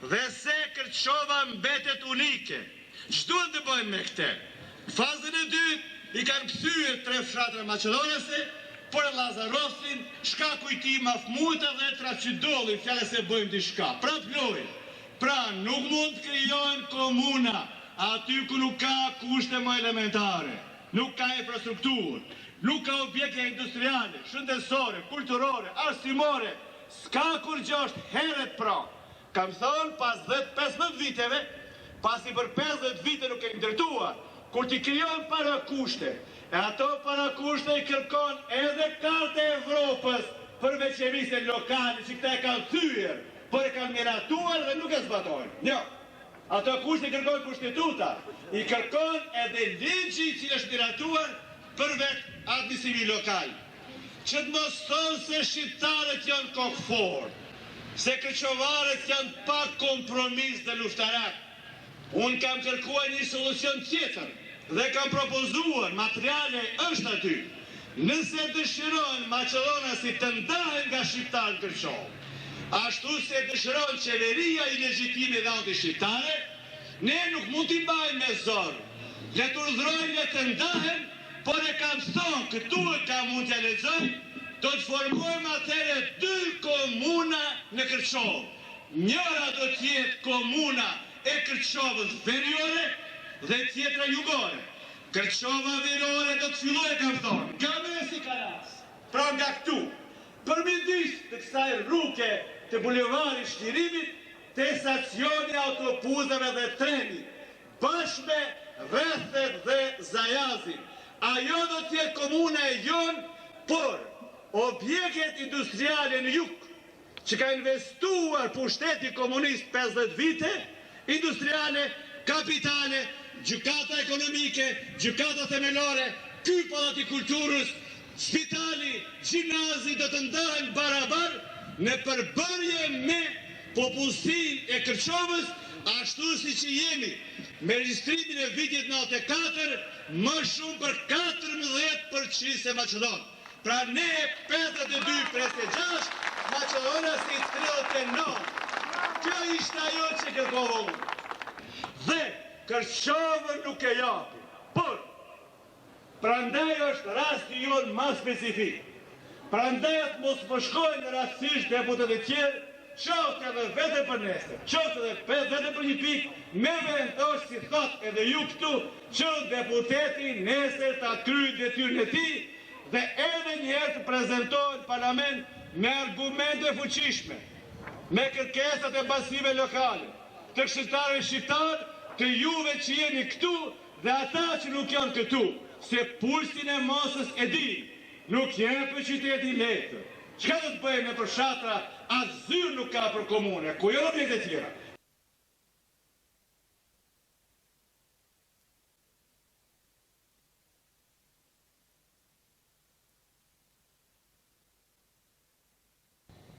dhe se Kërçova mbetet unike. Ç'duhet të bëjmë me këtë? Fazën e dytë i kanë kthyer 3 fshatra maqedonase, por Lazarosin, shkaku i tij Mafmuta dhe Traçidolli, fjalë se bëjmë diçka. Pra nuk mund të krijohen komuna aty ku nuk ka kushte më elementare, nuk ka infrastrukturë, nuk ka objekte industriale, shëndetësore, kulturore, arsimore, s'ka kur gjë është heret pra. Kam thonë pas 10-15 viteve, pasi për 50 vite nuk e ndërtuar, kur t'i krijohen para kushte, e ato para kushte i kërkon edhe Karta e Evropës për veçerisjen lokale, që këta e kanë thyer, por e kanë miratuar dhe nuk e zbatojnë. Jo, ato kushte i kërkon Kushtetuta, i kërkon edhe ligji që është miratuar për vetë administrimi lokal. Që të mos thonë se shqiptarët janë kokëfor, se kërçovarët janë pa kompromis dhe luftarak. Unë kam kërkuar një solucion tjetër dhe kam propozuar, materiale është aty. Nëse dëshiron Maqedonasit të ndahen nga shqiptarët Kërçovë, ashtu se dëshiron qeveria i legjitime dhe anti-shqiptare, ne nuk mund t'i mbajmë me zorë. Le të urdhërojnë le të ndahen, por e kam thonë, këtu e kam mund t'ja lexoj, do të formojmë atëre 2 komuna në Kërçovë. Njëra do t'jetë komuna e Kërçovës veriore dhe tjetra jugore. Kërçova veriore do të fillojë, kam thonë, nga Mesi Karas, pra nga këtu, përmendis të kësaj rruge të bulevarit Shqirimit, te stacioni autobusave dhe trenit, bashkë me Rrethet dhe Zajazin. Ajo do t'jetë komuna e jonë, por objektet industriale në jug, që ka investuar pushteti komunist 50 vite, industriale, kapitale, gjykata ekonomike, gjykata themelore, ky pallati kulturës, spitali, gjimnazi do të ndahen barabar në përbërje me popullsinë e Kërçovës, ashtu si që jemi me regjistrimin e vitit 94 më shumë për 14% se Maqedonë. Pra ne 52-56, Maqedonasi 39. Kjo ishte ajo që kërkova unë. Dhe Kërçovën nuk e japi. Por, prandaj është rasti jonë ma specifik. Prandaj të mos përshkojnë rastisht deputet e tjerë, qoftë edhe vete për nesër, qoftë edhe vete për një pikë, me vendosh si thot edhe ju këtu, që deputeti nesër ta kryjë detyrën e tij dhe edhe njëherë të prezantohet në parlament me argumente fuqishme, me kërkesat e basive lokale, të këshilltarëve shqiptar, të juve që jeni këtu dhe ata që nuk janë këtu, se pulsin e masës e di, nuk jenë për qyteti letër. Çka do të bëjmë për fshatra, asgjë nuk ka për komune, ku jo objekte tjera.